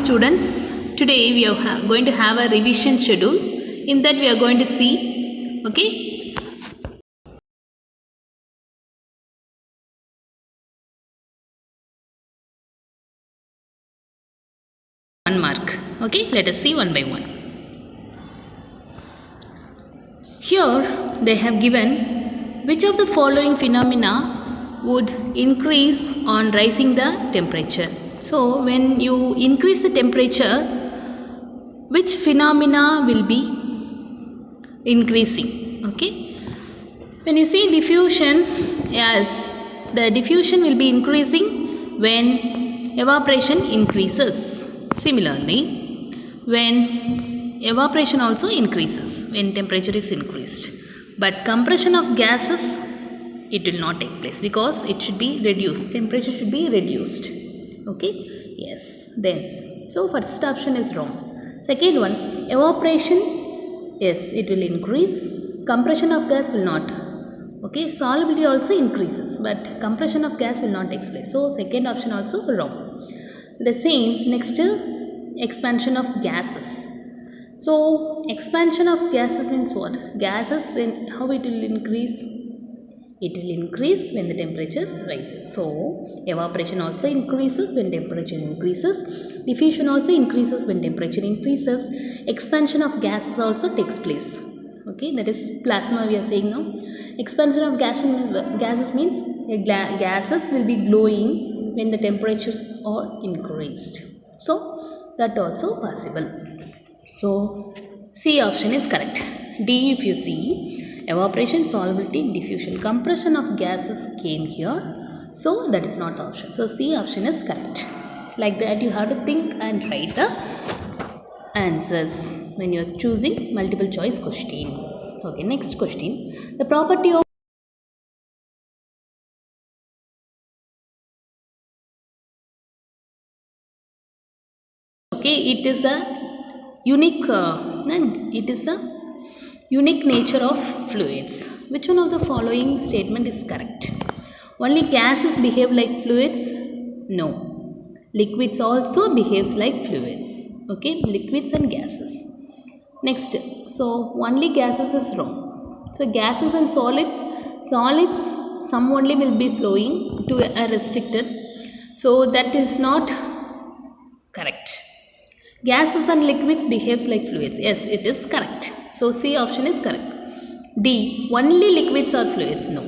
students. Today we are going to have a revision schedule. In that we are going to see, okay, one mark. Okay, let us see one by one. Here they have given which of the following phenomena would increase on rising the temperature. So when you increase the temperature, which phenomena will be increasing? Okay, when you see diffusion, yes, the diffusion will be increasing when evaporation increases. Similarly, when evaporation also increases when temperature is increased, but compression of gases, it will not take place because it should be reduced, temperature should be reduced. Okay, yes, then so first option is wrong. Second one, evaporation, yes, it will increase, compression of gas will not. Okay, solubility also increases but compression of gas will not take place, so second option also wrong. The same next, expansion of gases. So expansion of gases means what? Gases, when how it will increase? It will increase when the temperature rises. So evaporation also increases when temperature increases. Diffusion also increases when temperature increases. Expansion of gases also takes place. Okay, that is plasma we are saying now. Expansion of gases means gases will be glowing when the temperatures are increased. So that also possible. So C option is correct. D, if you see, evaporation, solubility, diffusion, compression of gases came here. So that is not option. So C option is correct. Like that you have to think and write the answers when you are choosing multiple choice question. Okay, next question. The property of it is a unique unique nature of fluids. Which one of the following statement is correct? Only gases behave like fluids? No. Liquids also behaves like fluids. Okay, liquids and gases. Next, so only gases is wrong. So gases and solids some only will be flowing to a restricted. So that is not correct. Gases and liquids behaves like fluids. Yes, it is correct. So C option is correct. D, only liquids are fluids. No.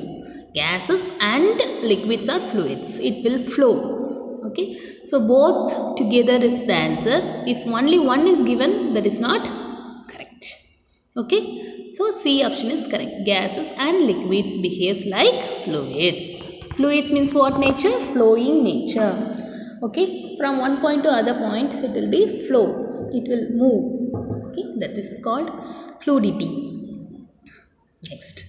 Gases and liquids are fluids. It will flow. Okay. So both together is the answer. If only one is given, that is not correct. Okay. So C option is correct. Gases and liquids behaves like fluids. Fluids means what nature? Flowing nature. Okay, from one point to other point it will be flow, it will move. Okay, that is called fluidity. Next,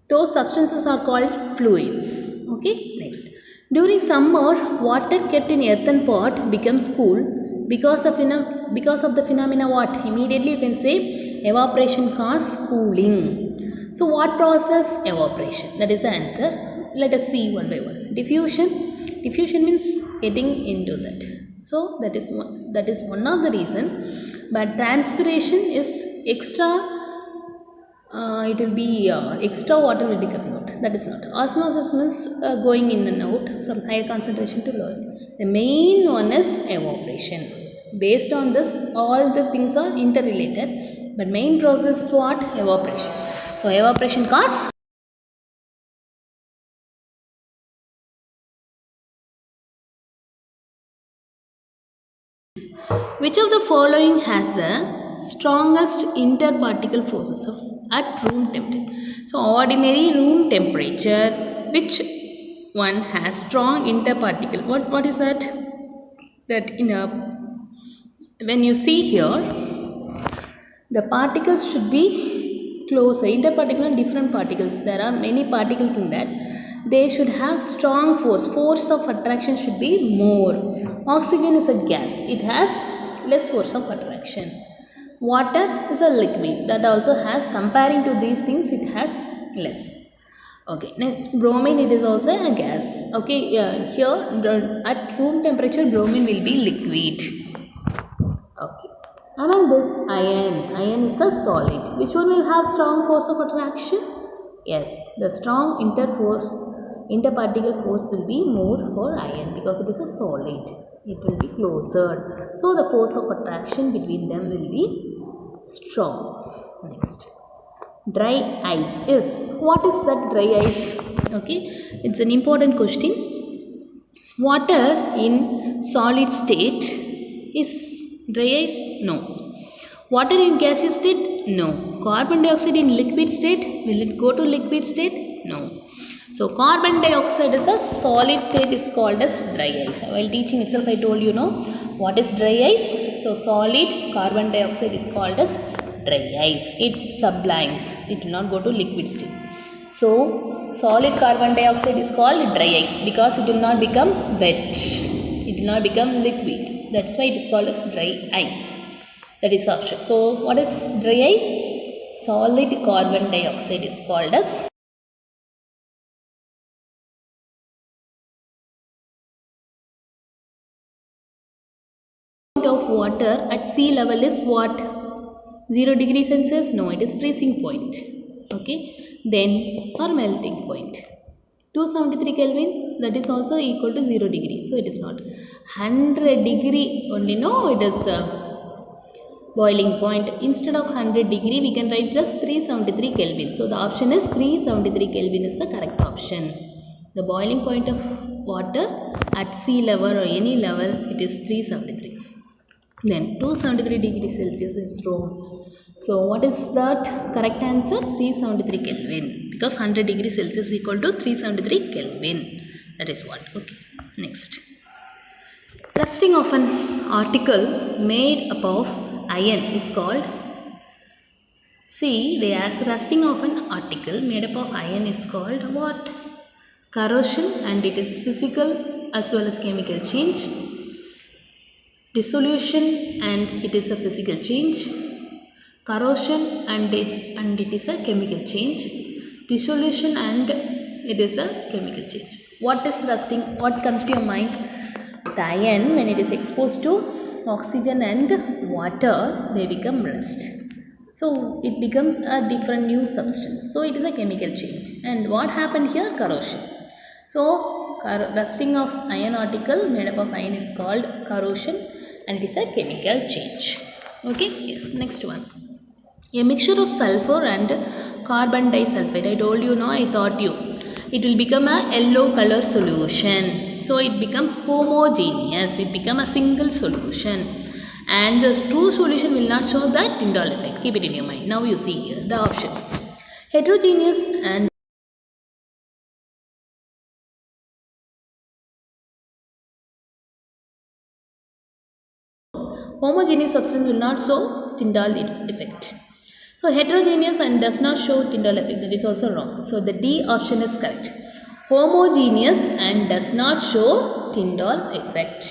those substances are called fluids. Okay, next, during summer water kept in earthen pot becomes cool because of the phenomena what? Immediately you can say evaporation causes cooling. So what process? Evaporation, that is the answer. Let us see one by one. Diffusion means getting into that. So that is one of the reason. But transpiration is extra. It will be extra water will be coming out. That is not. Osmosis means going in and out from higher concentration to lower. The main one is evaporation. Based on this, all the things are interrelated. But main process is what? Evaporation. So evaporation causes. Which of the following has the strongest interparticle forces at room temperature? So ordinary room temperature, which one has strong interparticle? What is that? That when you see here, the particles should be closer. Interparticle, different particles. There are many particles in that. They should have strong force. Force of attraction should be more. Oxygen is a gas. It has less force of attraction. Water is a liquid. That also has, comparing to these things, it has less. Okay, next bromine, it is also a gas. Okay, yeah, here at room temperature bromine will be liquid. Okay. Among this iron is the solid. Which one will have strong force of attraction? Yes, the strong interparticle force will be more for iron because it is a solid. It will be closer. So the force of attraction between them will be strong. Next. Dry ice is. What is that dry ice? Okay, it's an important question. Water in solid state is dry ice? No. Water in gaseous state? No. Carbon dioxide in liquid state? Will it go to liquid state? No. So carbon dioxide is a solid state is called as dry ice. While teaching itself I told you know what is dry ice. So solid carbon dioxide is called as dry ice. It sublimes. It will not go to liquid state. So solid carbon dioxide is called dry ice because it will not become wet. It will not become liquid. That's why it is called as dry ice. That is option. So what is dry ice? Solid carbon dioxide is called as of water at sea level is what? 0 degree Celsius? No, it is freezing point. Okay. Then for melting point. 273 Kelvin, that is also equal to 0 degree. So it is not 100 degree only. No, it is boiling point. Instead of 100 degree, we can write as 373 Kelvin. So the option is 373 Kelvin is the correct option. The boiling point of water at sea level or any level, it is 373. Then 273 degrees Celsius is wrong. So what is that correct answer? 373 Kelvin. Because 100 degrees Celsius equal to 373 Kelvin. That is what. Okay. Next. Rusting of an article made up of iron is called. See, they ask rusting of an article made up of iron is called what? Corrosion, and it is physical as well as chemical change. Dissolution, and it is a physical change. Corrosion, and it is a chemical change. Dissolution, and it is a chemical change. What is rusting? What comes to your mind? The iron, when it is exposed to oxygen and water, they become rust. So it becomes a different new substance. So it is a chemical change. And what happened here? Corrosion. So rusting of iron article made up of iron is called corrosion, and it is a chemical change. Okay, yes, next one. A mixture of sulfur and carbon disulfide. I told you, no, I taught you. It will become a yellow color solution. So it become homogeneous. It become a single solution. And the true solution will not show that Tyndall effect. Keep it in your mind. Now you see here the options. Heterogeneous and homogeneous substance will not show Tyndall effect. So heterogeneous and does not show Tyndall effect. That is also wrong. So the D option is correct. Homogeneous and does not show Tyndall effect.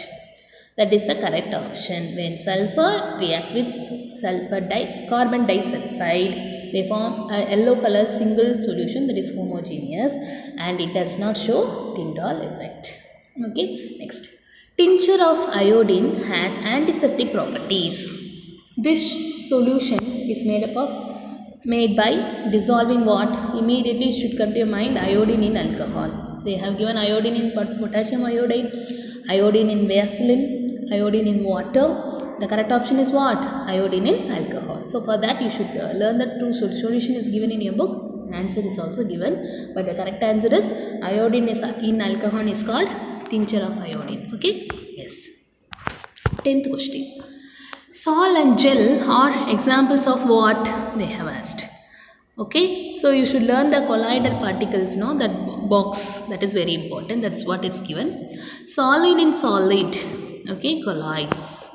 That is the correct option. When sulfur react with carbon disulfide, they form a yellow color single solution that is homogeneous, and it does not show Tyndall effect. Okay, next. Tincture of iodine has antiseptic properties. This solution is made by dissolving what? Immediately should come to your mind iodine in alcohol. They have given iodine in potassium iodide, iodine in Vaseline, iodine in water. The correct option is what? Iodine in alcohol. So for that you should learn that true solution is given in your book. Answer is also given, but the correct answer is iodine is in alcohol is called tincture of iodine. Okay? Yes. 10th question. Sol and gel are examples of what they have asked. Okay, so you should learn the colloidal particles, no, that box, that is very important. That's what is given. Solid in solid, okay, colloids.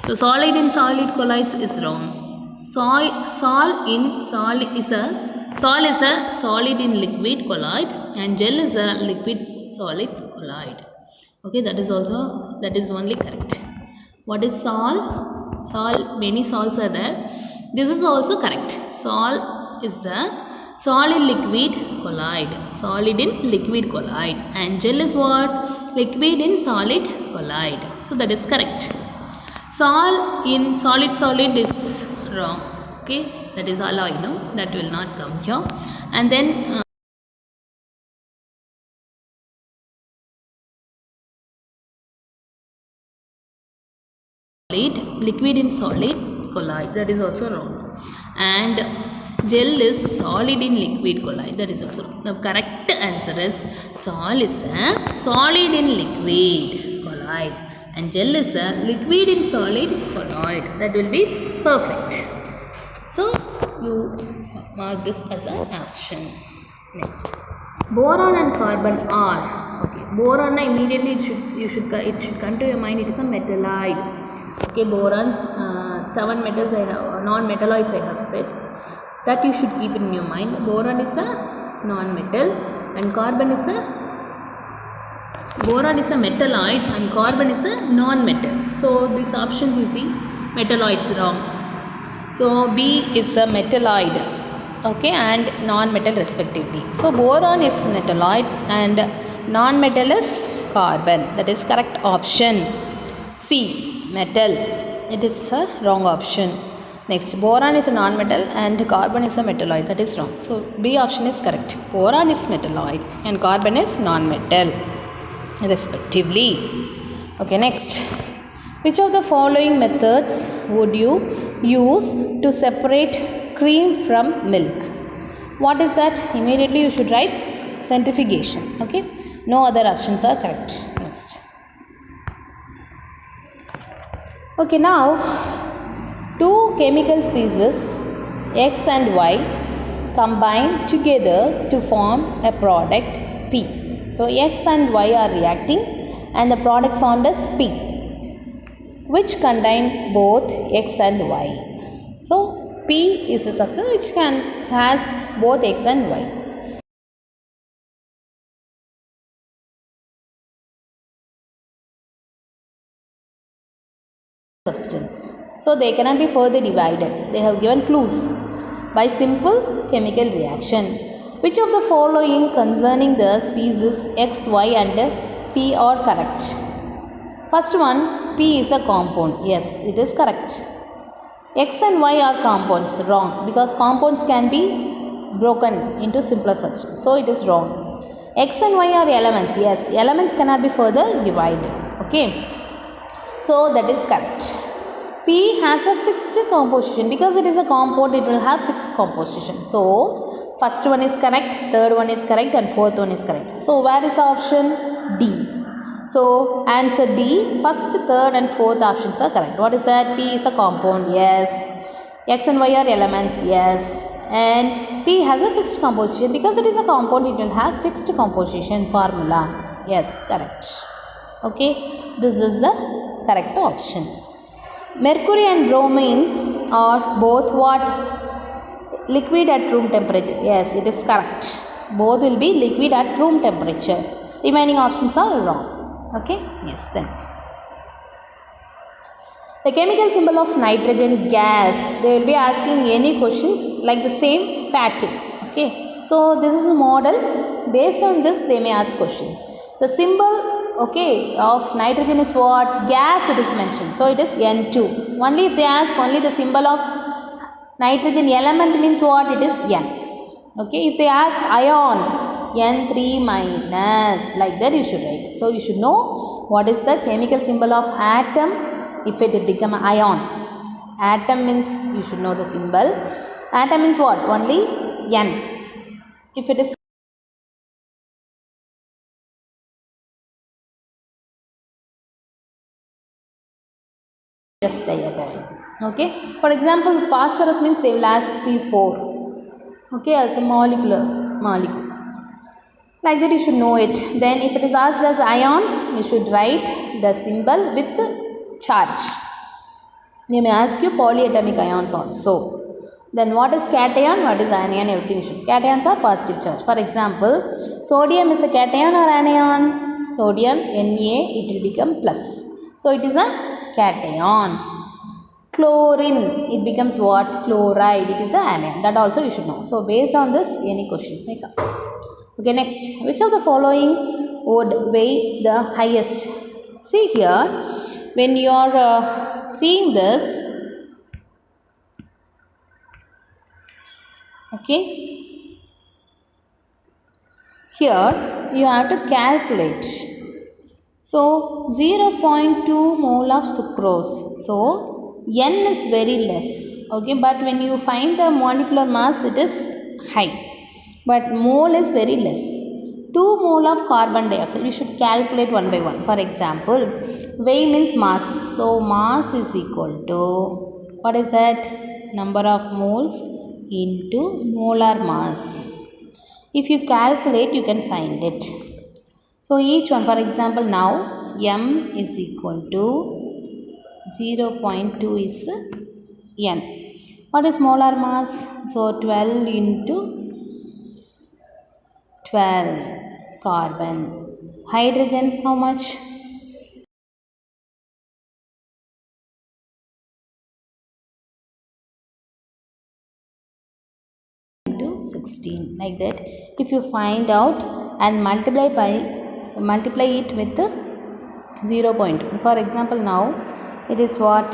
So solid in solid colloids is wrong. Sol is a solid in liquid colloid, and gel is a liquid solid colloid. Okay, that is only correct. What is sol? Sol, many sols are there. This is also correct. Sol is a Solid liquid collide. Solid in liquid collide. And gel is what? Liquid in solid collide. So that is correct. Sol in solid solid is wrong. Okay, that is alloy, no? That will not come here. And then liquid in solid collide, that is also wrong. And gel is solid in liquid collide, that is also wrong. The correct answer is sol is a solid in liquid collide and gel is a liquid in solid collide. That will be perfect. So you mark this as an option. Next, boron and carbon are, okay, boron immediately it should come to your mind. It is a metalloid. Okay, borons, 7 metals I have, non-metalloids I have said, that you should keep in your mind. Boron is a non-metal and boron is a metalloid and carbon is a non-metal. So these options you see, metalloids wrong. So B is a metalloid, okay, and non-metal respectively. So boron is metalloid and non-metal is carbon. That is correct option. C, metal. It is a wrong option. Next, boron is a non-metal and carbon is a metalloid. That is wrong. So B option is correct. Boron is metalloid and carbon is non-metal respectively. Okay, next. Which of the following methods would you use to separate cream from milk? What is that? Immediately you should write centrifugation. Okay. No other options are correct. Next. Okay, now two chemical species X and Y combine together to form a product P. So X and Y are reacting and the product formed is P, which contain both X and Y. So P is a substance which has both X and Y. Substance. So they cannot be further divided. They have given clues by simple chemical reaction. Which of the following concerning the species X, Y and P are correct? First one, P is a compound. Yes, it is correct. X and Y are compounds. Wrong, because compounds can be broken into simpler substances. So it is wrong. X and Y are elements. Yes, elements cannot be further divided. Okay. So that is correct. P has a fixed composition. Because it is a compound, it will have fixed composition. So first one is correct, third one is correct and fourth one is correct. So where is the option? D. So answer D. First, third and fourth options are correct. What is that? P is a compound. Yes. X and Y are elements. Yes. And P has a fixed composition. Because it is a compound, it will have fixed composition formula. Yes, correct. Okay. This is the correct option. Mercury and bromine are both what? Liquid at room temperature. Yes, it is correct. Both will be liquid at room temperature. Remaining options are wrong. Okay. Yes, then. The chemical symbol of nitrogen gas. They will be asking any questions like the same pattern. Okay. So this is a model. Based on this, they may ask questions. The symbol, okay, of nitrogen is what? Gas it is mentioned. So it is N2. Only if they ask only the symbol of nitrogen element means what? It is N. Okay. If they ask ion, N3 minus, like that you should write. So you should know what is the chemical symbol of atom if it become ion. Atom means you should know the symbol. Atom means what? Only N. If it is just diatomic. Okay. For example, phosphorus means they will ask P4. Okay, as a molecule. Like that you should know it. Then if it is asked as ion, you should write the symbol with charge. They may ask you polyatomic ions also. Then what is cation, what is anion, everything you should. Cations are positive charge. For example, sodium is a cation or anion? Sodium, Na, it will become plus. So it is a cation. Chlorine, it becomes what? Chloride. It is an anion. That also you should know. So based on this, any questions may come. Okay, next. Which of the following would weigh the highest? See here, when you are seeing this, okay, here you have to calculate. So 0.2 mole of sucrose. So N is very less. Okay, but when you find the molecular mass, it is high. But mole is very less. 2 mole of carbon dioxide. You should calculate one by one. For example, weight means mass. So mass is equal to, what is that? Number of moles into molar mass. If you calculate, you can find it. So each one, for example, now M is equal to 0.2 is N. What is molar mass? So 12 into 12 carbon. Hydrogen, how much? Into 16. Like that. If you find out and multiply it with 0.2. For example, now it is what?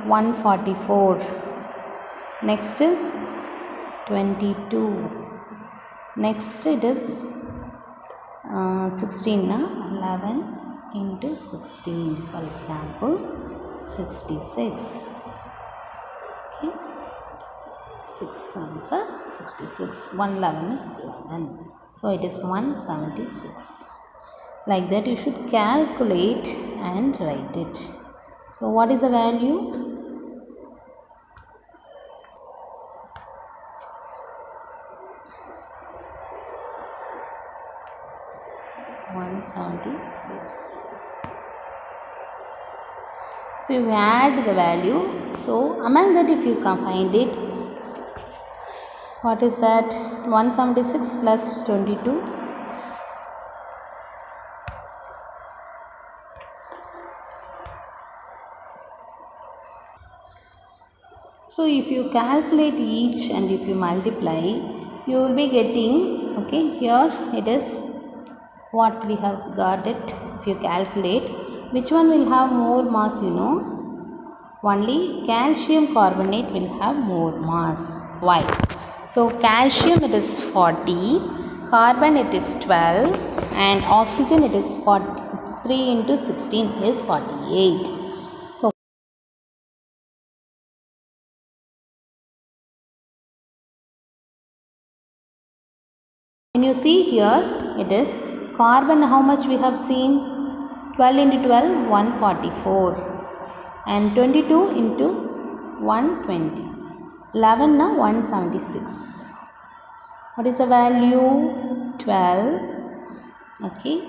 144. Next 22. Next it is 16. 11 into 16. For example, 66. Okay. 6 sons are 66. 111 is 11. So it is 176. Like that you should calculate and write it. So what is the value? 176. So you add the value. So among that, if you can find it, what is that? 176 plus 22. So if you calculate each and if you multiply, you will be getting, okay, here it is what we have got it. If you calculate, which one will have more mass, you know? Only calcium carbonate will have more mass. Why? So calcium it is 40, carbon it is 12, and oxygen it is 43 into 16 is 48. So when you see here, it is carbon, how much we have seen? 12 into 12, 144. And 22 into 120. 11 now 176. What is the value? 12. Okay.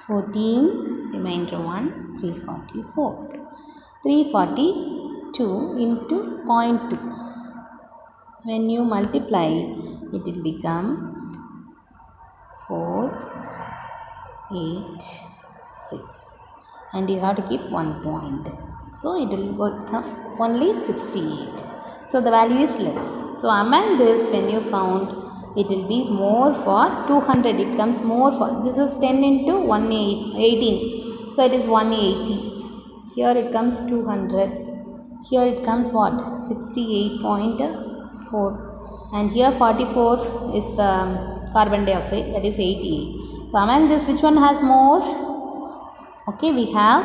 14. Remainder 1. 344. 342 into 0.2. When you multiply, it will become 4, 8, 6. And you have to keep 1 point. So it will work only 68. So the value is less. So among this, when you count, it will be more for 200. It comes more for, this is 10 into 118. So it is 180. Here it comes 200. Here it comes what? 68.4. And here 44 is carbon dioxide, that is 88. So among this, which one has more? Okay, we have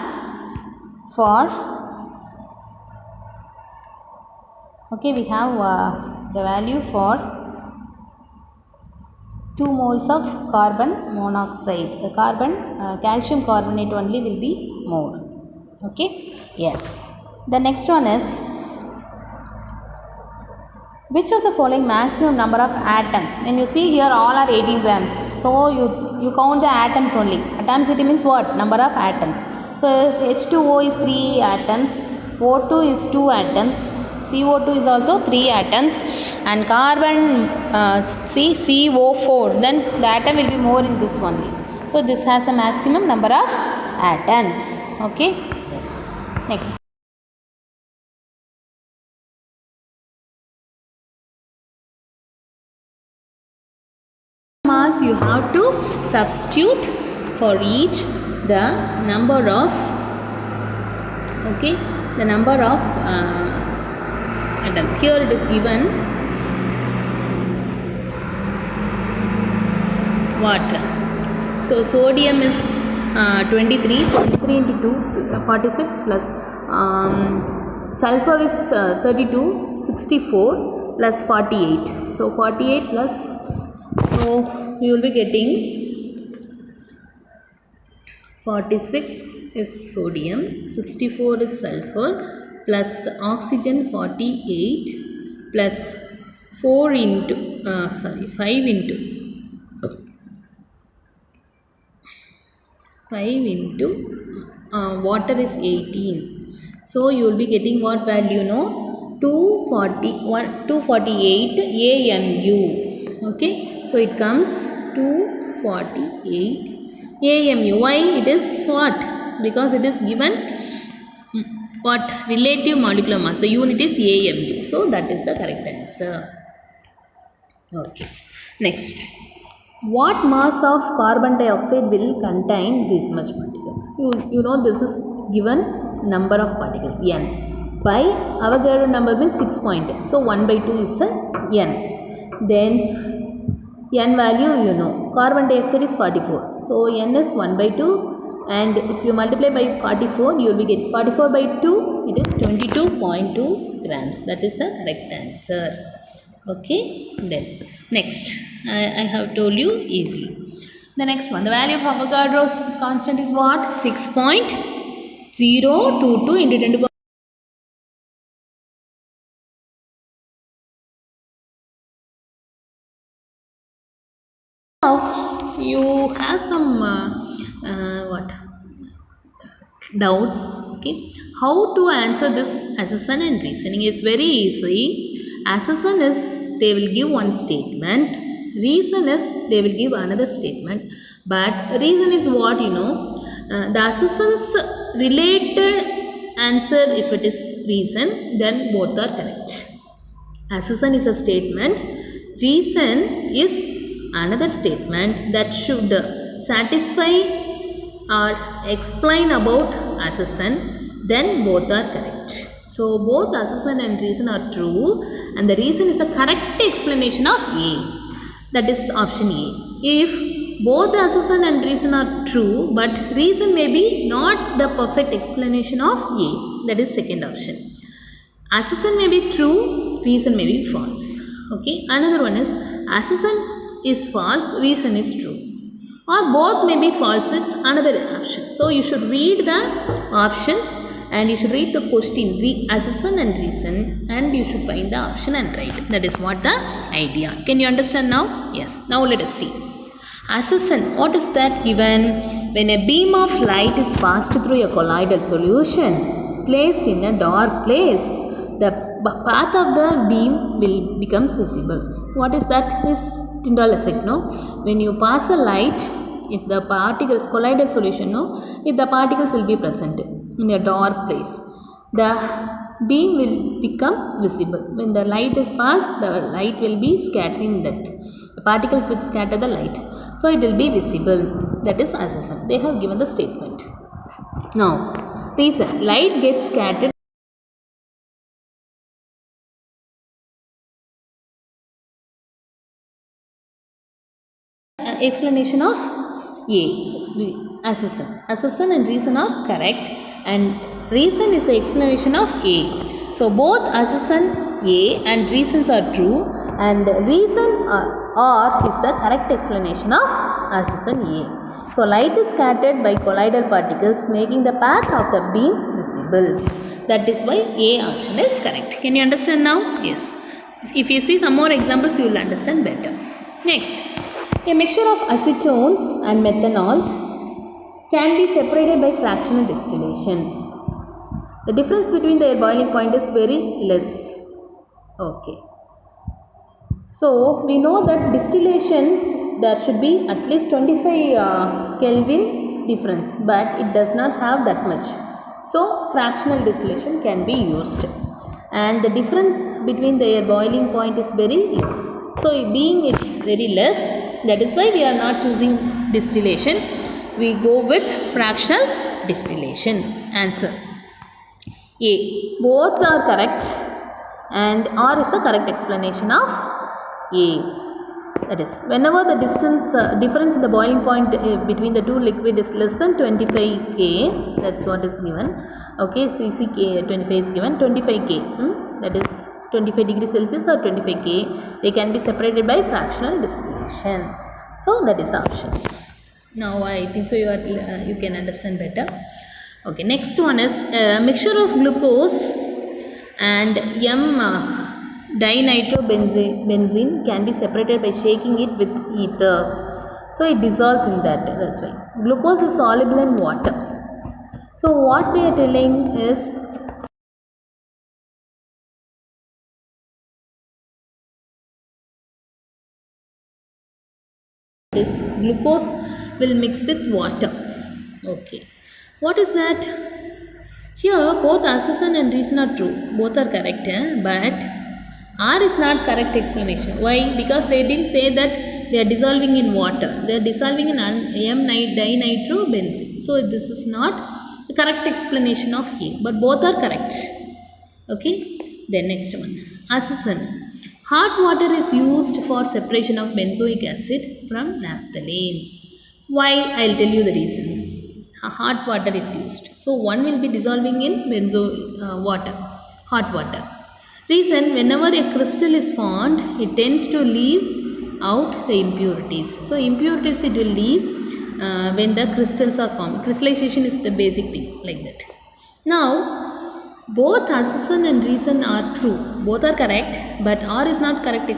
the value for 2 moles of carbon monoxide. The calcium carbonate only will be more. Okay, yes. The next one is, which of the following maximum number of atoms? When you see here, all are 18 grams. So you count the atoms only. Atomicity means what? Number of atoms. So H2O is 3 atoms, O2 is 2 atoms, CO2 is also 3 atoms, and carbon CO4. Then the atom will be more in this only. So this has a maximum number of atoms. Okay. Yes. Next. mass you have to substitute for each the number of atoms. Here it is given what? So sodium is 23 into 2 46 plus sulfur is 32 64 plus 48. So 48 plus, so you will be getting 46 is sodium, 64 is sulfur plus oxygen 48 plus 4 into 5 into water is 18. So you will be getting what value? 248 AMU. Okay, so it comes 248 AMU. Why it is what? Because it is given what? Relative molecular mass. The unit is AMU. So that is the correct answer. Okay. Next. What mass of carbon dioxide will contain this much particles? You know this is given number of particles n. By Avogadro number means 6 point. So 1 by 2 is the n. Then n value you know. Carbon dioxide is 44. So n is 1 by 2, and if you multiply by 44 you will be getting 44 by 2, it is 22.2 grams. That is the correct answer. Okay, then next I have told you easily. The next one, the value of Avogadro's constant is what? 6.022 into 10 to the power. Now you have some doubts. Okay, how to answer this assertion and reasoning is very easy. Assertion is they will give one statement, reason is they will give another statement, but reason is what? The assertion's related answer, if it is reason, then both are correct. Assertion is a statement, reason is another statement that should satisfy or explain about assertion, then both are correct. So both assertion and reason are true, and the reason is the correct explanation of A. That is option A. If both the assertion and reason are true, but reason may be not the perfect explanation of A, that is second option. Assertion may be true, reason may be false. Okay. Another one is assertion is false, reason is true. Or both may be false, it's another option. So you should read the options and you should read the question, assertion and reason, and you should find the option and write. That is what the idea. Can you understand now? Yes. Now let us see. Assertion, what is that given? When a beam of light is passed through a colloidal solution placed in a dark place, the path of the beam will becomes visible. What is that? Is Tyndall effect, no? When you pass a light, if the particles, colloidal solution, no? If the particles will be present in a dark place, the beam will become visible. When the light is passed, the light will be scattering that. The particles will scatter the light. So it will be visible. That is assertion. They have given the statement. Now, reason. Light gets scattered. Explanation of A. Assertion and reason are correct, and reason is the explanation of A. So both assertion A and reasons are true, and reason or is the correct explanation of assertion A. So light is scattered by colloidal particles, making the path of the beam visible. That is why A option is correct. Can you understand now? Yes. If you see some more examples, you will understand better. Next. A mixture of acetone and methanol can be separated by fractional distillation. The difference between their boiling point is very less. Okay. So we know that distillation, there should be at least 25 Kelvin difference, but it does not have that much. So fractional distillation can be used, and the difference between their boiling point is very less. So being it is very less, That is why we are not choosing distillation. We go with fractional distillation. Answer A. Both are correct and R is the correct explanation of A. That is, whenever the difference in the boiling point between the two liquid is less than 25 K, that's what is given. Okay, CCK 25 is given, 25 K, that is 25 degrees Celsius or 25 K, they can be separated by fractional distillation. So that is the option. Now I think so you can understand better. Okay, next one is a mixture of glucose and dinitrobenzene can be separated by shaking it with ether. So it dissolves in that. That's why glucose is soluble in water. So what they are telling is this glucose will mix with water. Okay, what is that? Here both assumption and reason are true. Both are correct, but R is not correct explanation. Why? Because they didn't say that they are dissolving in water. They are dissolving in dinitrobenzene. So this is not the correct explanation of A. But both are correct. Okay. Then next one. Assumption. Hot water is used for separation of benzoic acid from naphthalene. Why? I'll tell you the reason. Hot water is used. So one will be dissolving in hot water. Reason, whenever a crystal is formed, it tends to leave out the impurities. So impurities it will leave when the crystals are formed. Crystallization is the basic thing like that. Now, both assumption and reason are true. Both are correct, but R is not correct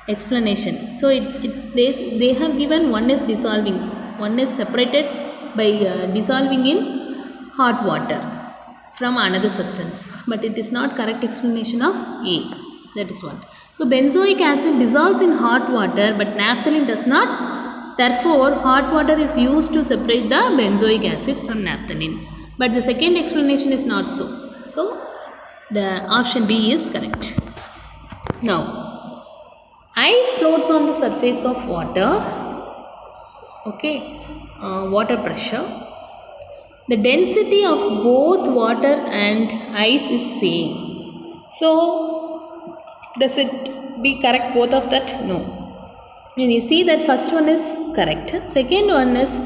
explanation. So they have given one is dissolving, one is separated by dissolving in hot water from another substance, but it is not correct explanation of A. That is what. So benzoic acid dissolves in hot water, but naphthalene does not. Therefore, hot water is used to separate the benzoic acid from naphthalene. But the second explanation is not so. So the option B is correct. Now, ice floats on the surface of water. Okay, water pressure. The density of both water and ice is same. So, does it be correct both of that? No. And you see that first one is correct. Second one is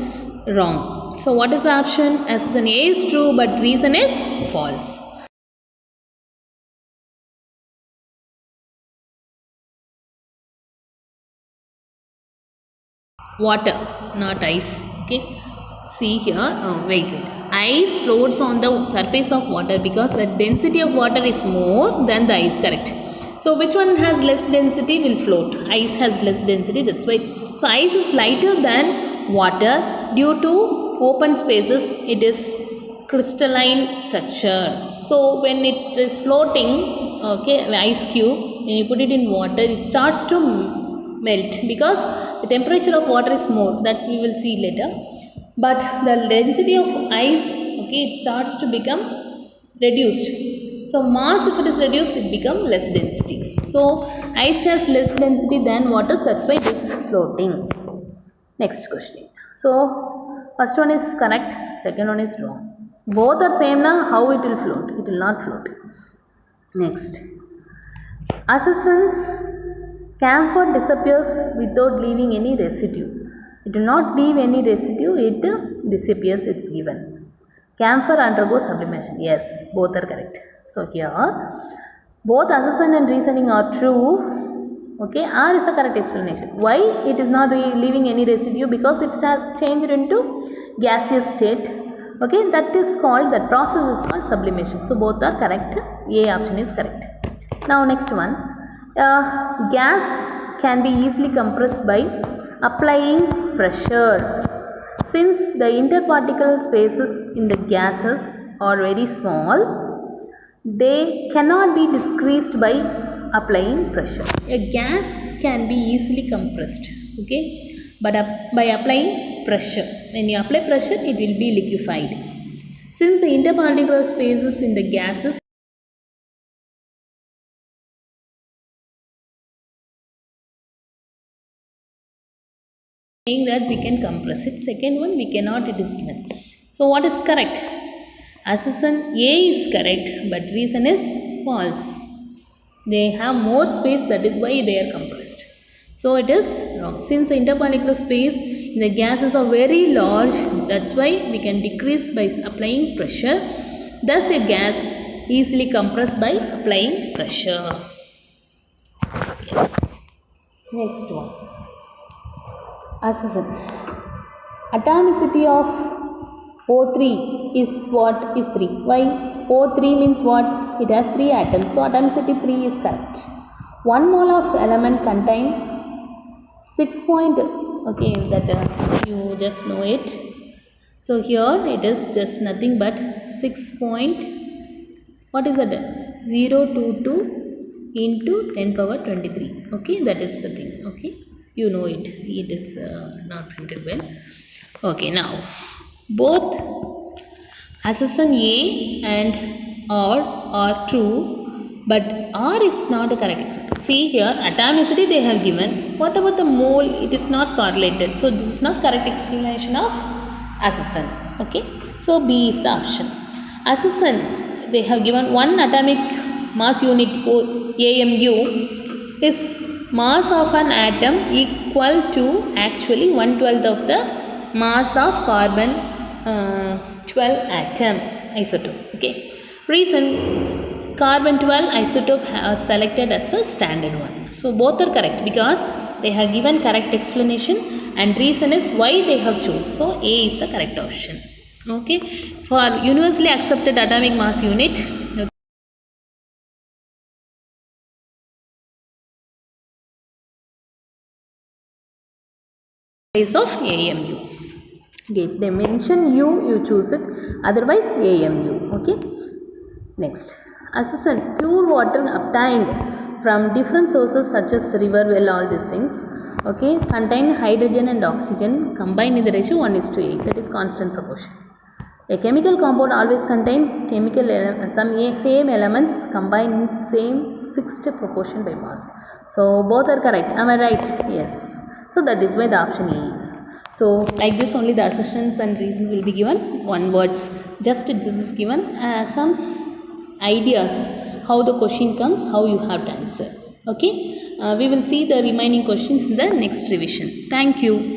wrong. So, what is the option? Assumption A is true, but reason is false. Water, not ice. Okay. See here, wait. Ice floats on the surface of water because the density of water is more than the ice, correct? So which one has less density will float? Ice has less density, that's why. So ice is lighter than water due to open spaces. It is crystalline structure. So when it is floating, okay, ice cube, when you put it in water, it starts to melt because the temperature of water is more, that we will see later. But the density of ice, okay, it starts to become reduced. So mass, if it is reduced, it becomes less density. So ice has less density than water, that's why it is floating. Next question. So first one is correct, second one is wrong. Both are same now, how it will float? It will not float. Next. Assumption, camphor disappears without leaving any residue. It will not leave any residue, it disappears, it's given. Camphor undergoes sublimation. Yes, both are correct. So here, both assumption and reasoning are true. Okay, R is the correct explanation. Why it is not leaving any residue? Because it has changed into gaseous state. Okay, that process is called sublimation. So both are correct. A option is correct. Now next one, gas can be easily compressed by applying pressure. Since the interparticle spaces in the gases are very small, they cannot be decreased by applying pressure. A gas can be easily compressed, okay, but by applying pressure. When you apply pressure, it will be liquefied. Since the interparticular spaces in the gases saying that we can compress it. Second one, we cannot, it is given. So what is correct? Assumption A is correct, but reason is false. They have more space, that is why they are compressed. So it is wrong. Since the intermolecular space in the gases are very large, that's why we can decrease by applying pressure. Thus a gas easily compressed by applying pressure. Yes. Next one. Assumption. Atomicity of O3 is what? Is 3. Why? O3 means what? It has 3 atoms. So atomicity 3 is correct. 1 mole of element contain 6 point. Okay, that you just know it. So here it is just nothing but 6 point. What is that? 022 into 10 power 23. Okay, that is the thing. Okay, you know it. It is not printed well. Okay, now both assumption A and R are true, but R is not the correct explanation. See here, atomicity they have given. What about the mole? It is not correlated. So this is not correct explanation of assumption. Okay, so B is the option. Assumption, they have given one atomic mass unit AMU is mass of an atom equal to actually 1/12 of the mass of carbon 12 atom isotope. Okay. Reason, carbon 12 isotope has selected as a standard one. So both are correct because they have given correct explanation and reason is why they have chosen. So A is the correct option. Okay. For universally accepted atomic mass unit, place of AMU. Okay, if they mention U, you choose it. Otherwise, AMU. Okay. Next, assistant pure water obtained from different sources such as river, well, all these things. Okay, contain hydrogen and oxygen combined in the ratio 1:8. That is constant proportion. A chemical compound always contain some same elements combined in same fixed proportion by mass. So both are correct. Am I right? Yes. So that is why the option A is. So like this only the assertions and reasons will be given. One words. Just this is given some ideas how the question comes, how you have to answer. Okay. We will see the remaining questions in the next revision. Thank you.